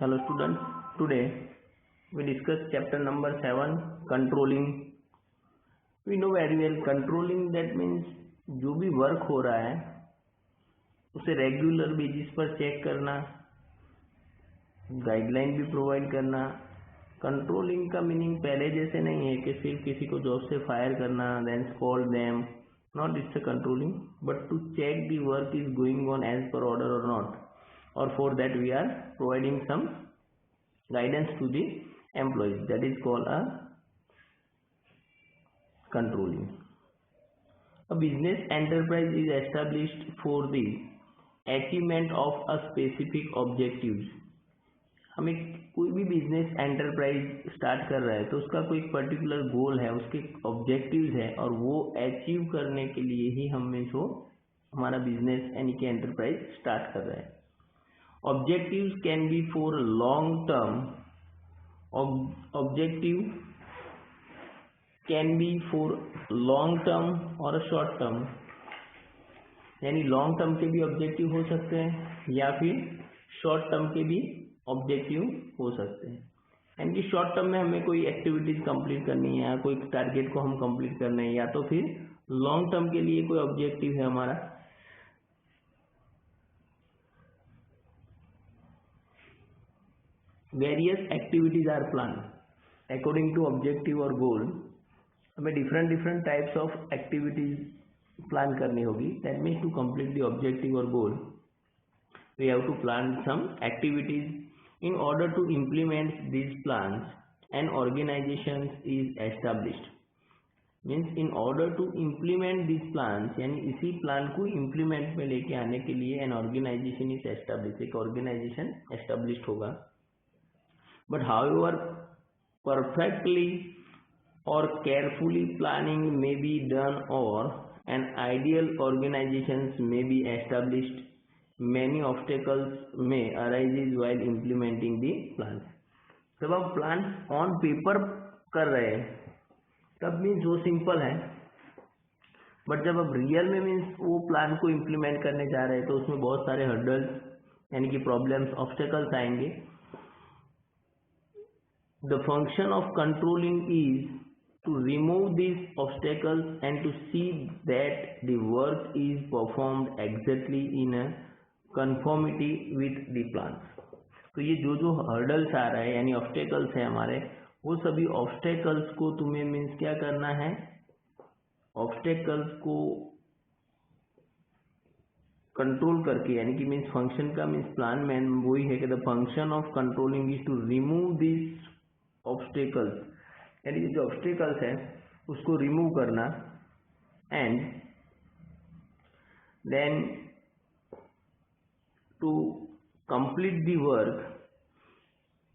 Hello students, today we discuss chapter number 7 controlling. We know very well controlling that means जो भी work हो रहा है उसे रेगुलर बेसिस पर चेक करना, गाइडलाइन भी प्रोवाइड करना. कंट्रोलिंग का मीनिंग पहले जैसे नहीं है कि सिर्फ किसी को जॉब से फायर करना, then scold them. Not it's a controlling but to check the work is going on as per order or not, or for that we are providing some guidance to the employees. That is called a controlling. A business enterprise is established for the achievement of a specific objectives. हमें कोई भी business enterprise start कर रहा है तो उसका कोई particular goal है, उसके ऑब्जेक्टिव्स है और वो अचीव करने के लिए ही हमें जो हमारा बिजनेस यानी कि एंटरप्राइज स्टार्ट कर रहा है. Objectives can be for long term. Objective can be for long term or a short term. यानी लॉन्ग टर्म के भी ऑब्जेक्टिव हो सकते हैं या फिर शॉर्ट टर्म के भी ऑब्जेक्टिव हो सकते हैं. यानी कि शॉर्ट टर्म में हमें कोई एक्टिविटीज कंप्लीट करनी है या कोई टारगेट को हम कंप्लीट करना है, या तो फिर लॉन्ग टर्म के लिए कोई ऑब्जेक्टिव है हमारा. Various activities are planned according to objective और goal. हमें different types of activities plan करनी होगी. That means to complete the objective or goal we have to plan some activities. In order to implement these plans an organization is established. Means in order to implement these plans यानी इसी plan को implement में लेके आने के लिए an organization is established. एक organization established होगा. But however, perfectly or carefully planning may be done or an ideal organizations may be established. Many obstacles may arise while implementing the plans. जब आप plan on paper कर रहे हैं तब means वो simple है, but जब आप रियल में मीन्स वो प्लान को इम्प्लीमेंट करने जा रहे हैं तो उसमें बहुत सारे हर्डल्स यानी कि प्रॉब्लम्स, ऑब्स्टेकल्स आएंगे. The function of controlling is to remove these obstacles and to see that the work is performed exactly in a conformity with the plans. तो ये जो hurdles आ रहा है यानी obstacles है हमारे, वो सभी obstacles को तुम्हें मीन्स क्या करना है, obstacles को कंट्रोल करके यानी कि मीन्स फंक्शन का मीन्स प्लान में वही है कि the function of controlling is to remove this obstacles, यानी जो ऑब्स्टेकल्स है उसको रिमूव करना and then to complete the work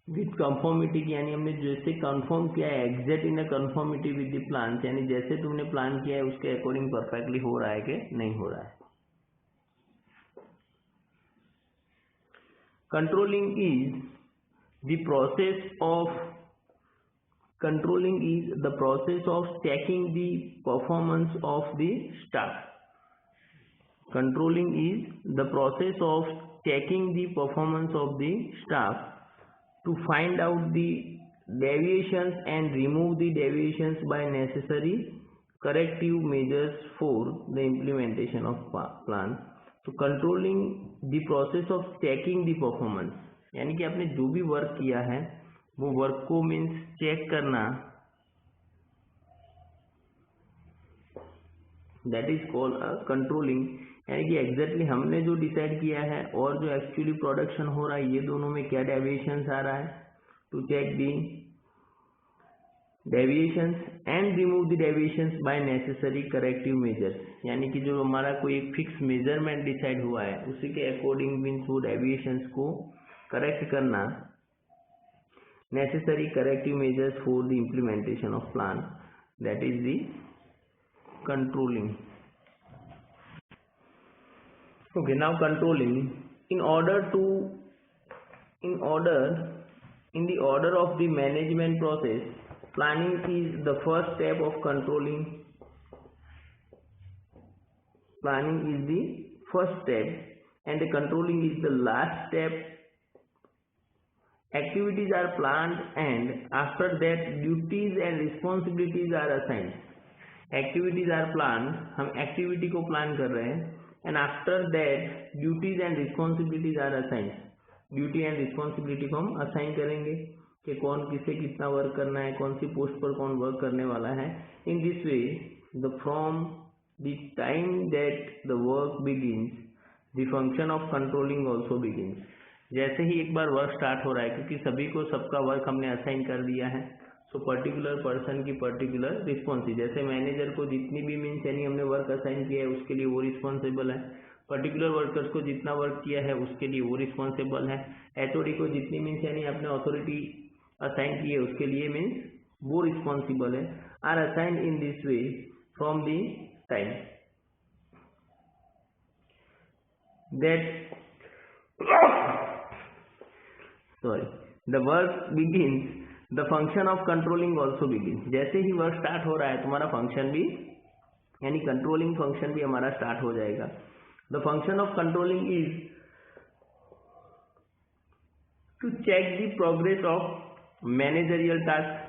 with conformity. यानी हमने जैसे कंफर्म किया है exact in a conformity with the plan, यानी जैसे तुमने प्लान किया है उसके अकॉर्डिंग परफेक्टली हो रहा है कि नहीं हो रहा है. Controlling is the process of checking the performance of the staff. Controlling is the process of checking the performance of the staff to find out the deviations and remove the deviations by necessary corrective measures for the implementation of plan. So controlling the process of checking the performance यानी कि आपने जो भी work किया है वो work को means check करना, दैट इज कॉल्ड कंट्रोलिंग. यानी कि एग्जैक्टली हमने जो डिसाइड किया है और जो एक्चुअली प्रोडक्शन हो रहा है ये दोनों में क्या डेविएशंस आ रहा है, to check the deviations and remove the deviations by necessary corrective measures. यानी कि जो हमारा कोई एक फिक्स मेजरमेंट डिसाइड हुआ है उसी के अकॉर्डिंग मीन्स वो डेविएशंस को करेक्ट करना, necessary corrective measures for the implementation of plan. That is the controlling. Okay, now controlling in the order of the management process, planning is the first step of controlling. Planning is the first step and the controlling is the last step activities are planned and after that duties and responsibilities are assigned. Activities are planned, हम activity को plan कर रहे हैं, and after that duties and responsibilities are assigned. Duty and responsibility को हम assign करेंगे कि कौन किसे कितना वर्क करना है, कौन सी पोस्ट पर कौन वर्क करने वाला है. In this way, from the time that the work begins, the function of controlling also begins. जैसे ही एक बार वर्क स्टार्ट हो रहा है, क्योंकि सभी को सबका वर्क हमने असाइन कर दिया है, सो पर्टिकुलर पर्सन की पर्टिकुलर रिस्पॉन्सिबिलिटी. जैसे मैनेजर को जितनी भी मीन्स यानी हमने वर्क असाइन किया है उसके लिए वो रिस्पॉन्सिबल है. पर्टिकुलर वर्कर्स को जितना वर्क किया है उसके लिए वो रिस्पॉन्सिबल है. एचओडी को जितनी मीन्स यानी आपने अथॉरिटी असाइन की है उसके लिए मीन्स वो रिस्पॉन्सिबल है. Are assign in this way from the time that the work begins, the function of controlling also begins. जैसे ही वर्क स्टार्ट हो रहा है तुम्हारा फंक्शन भी यानी कंट्रोलिंग फंक्शन भी हमारा स्टार्ट हो जाएगा. The function of controlling is to check the progress of managerial tasks,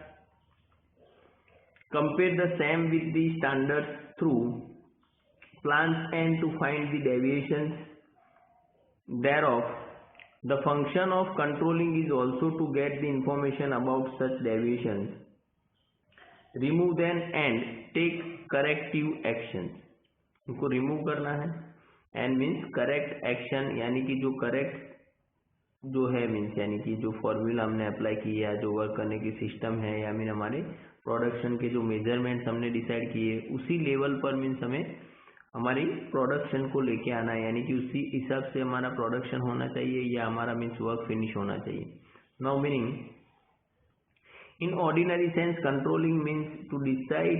compare the same with the standards through plans and to find the deviations thereof. The function of controlling is also to get the information about such deviations, remove them and take corrective actions. इनको remove करना है and means correct action यानी कि जो correct जो है means यानी कि जो फॉर्मूला हमने अप्लाई किया है, जो वर्क करने की सिस्टम है या मीन हमारे प्रोडक्शन के जो मेजरमेंट्स हमने डिसाइड किए उसी लेवल पर मीन्स हमें हमारी प्रोडक्शन को लेके आना है. यानी कि उसी हिसाब से हमारा प्रोडक्शन होना चाहिए या हमारा मीन्स वर्क फिनिश होना चाहिए. Now meaning in ordinary sense controlling means to decide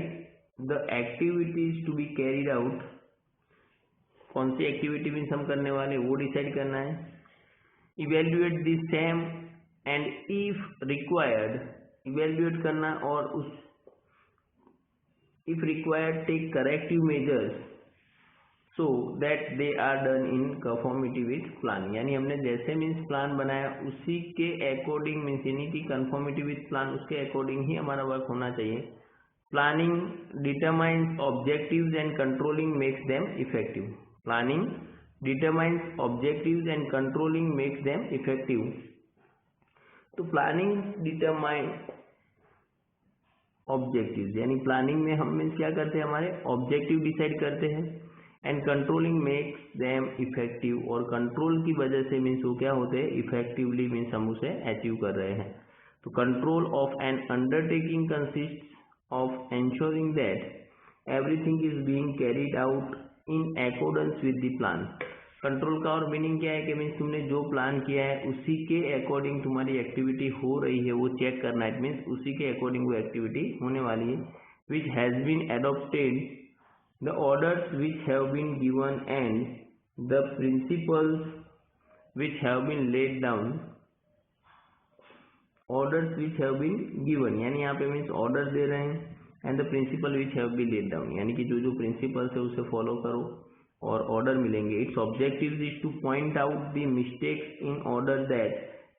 the activities to be carried out. कौन सी एक्टिविटी मीन्स हम करने वाले वो डिसाइड करना है. Evaluate the same and if required evaluate करना और उस if required take corrective measures so that they are done in conformity with plan. यानी हमने जैसे मीन्स प्लान बनाया उसी के अकॉर्डिंग मीन्स यानी कि कंफॉर्मिटी विथ प्लान उसके अकॉर्डिंग ही हमारा वर्क होना चाहिए. Planning determines objectives and controlling makes them effective. Planning determines objectives and controlling makes them effective. तो प्लानिंग डिटरमाइन ऑब्जेक्टिव्स यानी प्लानिंग में हम मीन्स क्या करते हैं हमारे ऑब्जेक्टिव डिसाइड करते हैं and controlling makes them effective. और कंट्रोल की वजह से मीन्स वो क्या होते हैं इफेक्टिवली मीन्स हम उसे अचीव कर रहे हैं. तो control of N undertaking consist of ensuring that everything is being carried out in accordance with the plan. Control का और मीनिंग क्या है कि मीन्स तुमने जो प्लान किया है उसी के अकॉर्डिंग तुम्हारी एक्टिविटी हो रही है वो चेक करना है. मीन्स उसी के अकॉर्डिंग वो एक्टिविटी होने वाली है. Which has been adopted the orders which have been given and the principles which have been laid down. orders which have been given यानी यहाँ पे मीन्स ऑर्डर दे रहे हैं and the principle which have been laid down यानी कि जो जो principles है उसे फॉलो करो और ऑर्डर मिलेंगे. It's objective is two point out the mistakes in order that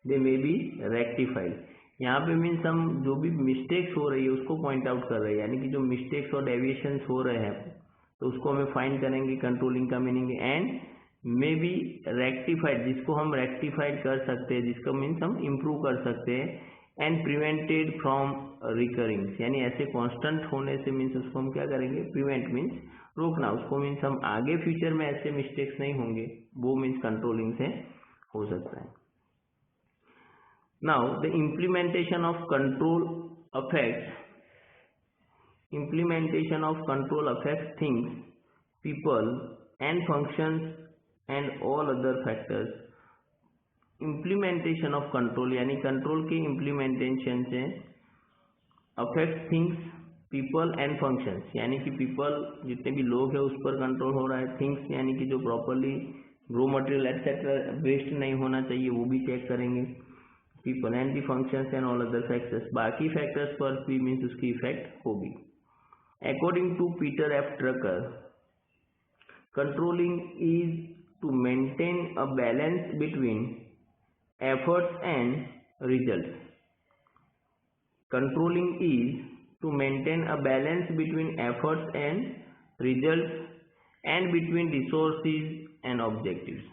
they may be rectified. यहाँ पे मीन्स हम जो भी मिस्टेक्स हो रही है उसको पॉइंट आउट कर रहे हैं यानी कि जो मिस्टेक्स और डेविएशंस हो रहे हैं तो उसको हमें फाइंड करेंगे. कंट्रोलिंग का meaning and may be rectified जिसको हम रेक्टिफाइड कर सकते हैं जिसको मीन्स हम इम्प्रूव कर सकते हैं. एंड प्रिवेंटेड फ्रॉम रिकरिंग यानी ऐसे कांस्टेंट होने से मीन्स उसको हम क्या करेंगे प्रिवेंट मीन्स रोकना. उसको मीन्स हम आगे फ्यूचर में ऐसे मिस्टेक्स नहीं होंगे वो मीन्स कंट्रोलिंग से हो सकता है. Now the implementation of control affects implementation of control affects things, people and functions and all other factors. implementation of control यानी कंट्रोल के implementation से affects things, people and functions यानी कि people जितने भी लोग हैं उस पर कंट्रोल हो रहा है. things यानी कि जो properly raw material etcetera waste नहीं होना चाहिए वो भी चेक करेंगे. people and the functions and all other factors बाकी फैक्टर्स पर भी मीन्स उसकी इफेक्ट होगी. According to Peter F. Drucker, controlling is to maintain a balance between efforts and results. Controlling is to maintain a balance between efforts and results and between resources and objectives.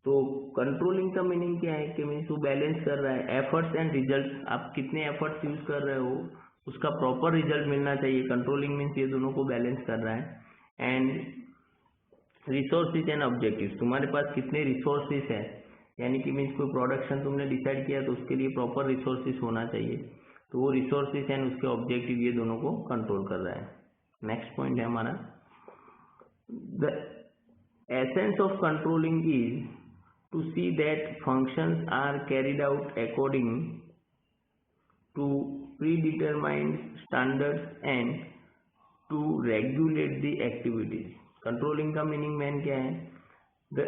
तो controlling का meaning क्या है कि means वो balance कर रहा है efforts and results, आप कितने एफर्ट्स यूज कर रहे हो उसका प्रॉपर रिजल्ट मिलना चाहिए. कंट्रोलिंग मीन्स ये दोनों को बैलेंस कर रहा है. एंड रिसोर्सेज एंड ऑब्जेक्टिव्स, तुम्हारे पास कितने रिसोर्सेज है, यानी कि मीन्स कोई प्रोडक्शन तुमने डिसाइड किया तो उसके लिए प्रॉपर रिसोर्सेज होना चाहिए. तो वो रिसोर्सेज एंड उसके ऑब्जेक्टिव ये दोनों को कंट्रोल कर रहा है. नेक्स्ट पॉइंट है हमारा, the essence of controlling is to see that functions are carried out according to predetermined standards and to regulate the activities. Controlling का meaning main क्या है? The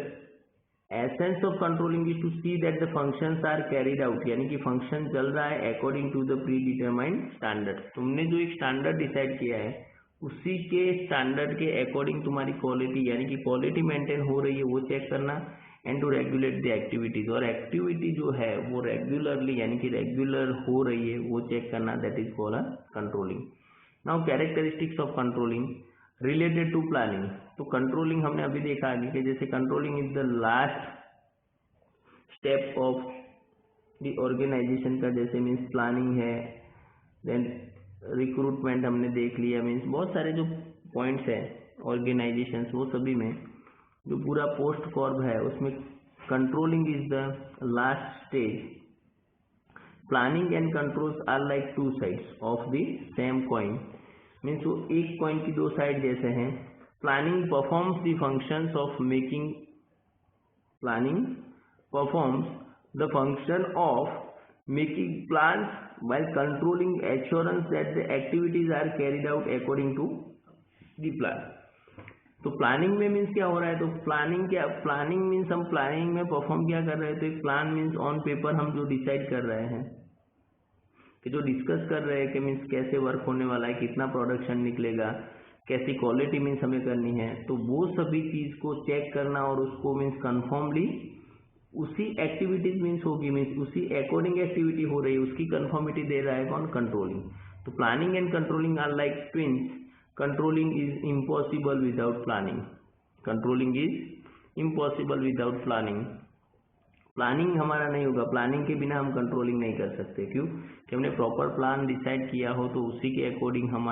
essence of controlling is to see that the functions are carried out, यानी कि function चल रहा है according to the predetermined standards. तुमने जो एक standard decide किया है उसी के standard के according तुम्हारी quality, यानी कि quality maintain हो रही है वो check करना, and to regulate the activities, और एक्टिविटी जो है वो रेगुलरली यानी कि रेगुलर हो रही है वो चेक करना, that is called controlling. Now characteristics of controlling related to planning. तो कंट्रोलिंग हमने अभी देखा आगे कि जैसे controlling is the last step of the organisation का, जैसे मीन्स प्लानिंग है, देन रिक्रूटमेंट हमने देख लिया, मीन्स बहुत सारे जो पॉइंट्स है ऑर्गेनाइजेशन वो सभी में जो पूरा पोस्ट कॉर्प है उसमें controlling is the last stage. Planning and controls are like two sides of the same coin, means वो एक कॉइन की दो साइड जैसे हैं. Planning performs the functions of making, planning performs the function of making plans while controlling assurance that the activities are carried out according to the plan. तो planning में means क्या हो रहा है, तो प्लानिंग मीन्स हम प्लानिंग में perform क्या कर रहे हैं, तो एक प्लान मीन्स ऑन पेपर हम जो डिसाइड कर रहे हैं कि जो डिस्कस कर रहे हैं कि मीन्स कैसे वर्क होने वाला है, कितना प्रोडक्शन निकलेगा, कैसी क्वालिटी मीन्स हमें करनी है, तो वो सभी चीज़ को चेक करना और उसको मीन्स कन्फर्मली उसी एक्टिविटीज मीन्स होगी, मीन्स उसी अकॉर्डिंग एक्टिविटी हो रही है उसकी कन्फर्मिटी दे रहा है कौन, कंट्रोलिंग. तो planning and controlling are like twins. Controlling is impossible without planning. Controlling is impossible without planning. Planning हमारा नहीं होगा, प्लानिंग के बिना हम कंट्रोलिंग नहीं कर सकते. क्यों कि हमने प्रॉपर प्लान डिसाइड किया हो तो उसी के अकॉर्डिंग हम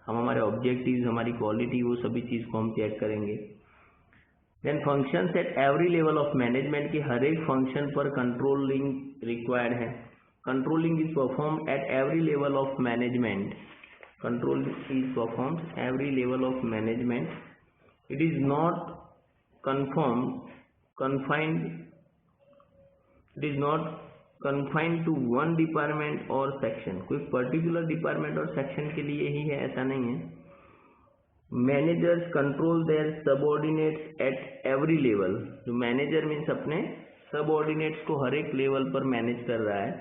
हमारे ऑब्जेक्टिव्स, हमारी क्वालिटी, वो सभी चीज़ को हम चेक करेंगे. Then functions at every level of management, के हर एक फंक्शन पर कंट्रोलिंग रिक्वायर्ड है. Controlling is perform at every level of management. Control is performed every level of management. It is not confined. It is not confined to one department or section. कोई particular department और section के लिए ही है ऐसा नहीं है. Managers control their subordinates at every level. जो manager means अपने subordinates को हर एक level पर manage कर रहा है.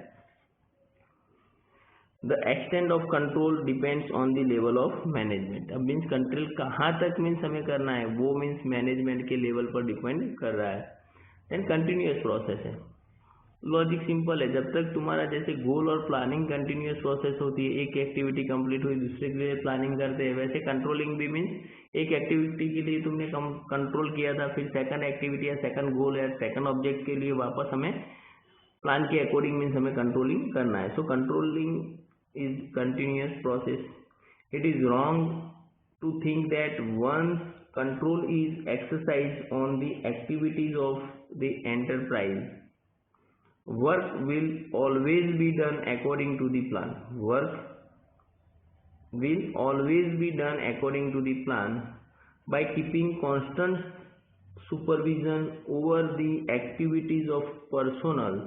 The extent of control depends on the level of management. अब मीन्स कंट्रोल कहाँ तक मीन्स हमें करना है वो मीन्स मैनेजमेंट के लेवल पर डिपेंड कर रहा है. एंड कंटिन्यूस प्रोसेस है. लॉजिक सिंपल है, जब तक तुम्हारा जैसे गोल और प्लानिंग कंटिन्यूस प्रोसेस होती है, एक एक्टिविटी कंप्लीट हुई दूसरे के लिए प्लानिंग करते हैं, वैसे कंट्रोलिंग भी मीन्स एक एक्टिविटी के लिए तुमने कंट्रोल किया था, फिर सेकंड एक्टिविटी या सेकंड गोल या सेकंड ऑब्जेक्ट के लिए वापस हमें प्लान के अकॉर्डिंग मीन्स हमें कंट्रोलिंग करना है. सो controlling is continuous process. It is wrong to think that once control is exercised on the activities of the enterprise, work will always be done according to the plan. Work will always be done according to the plan by keeping constant supervision over the activities of personnel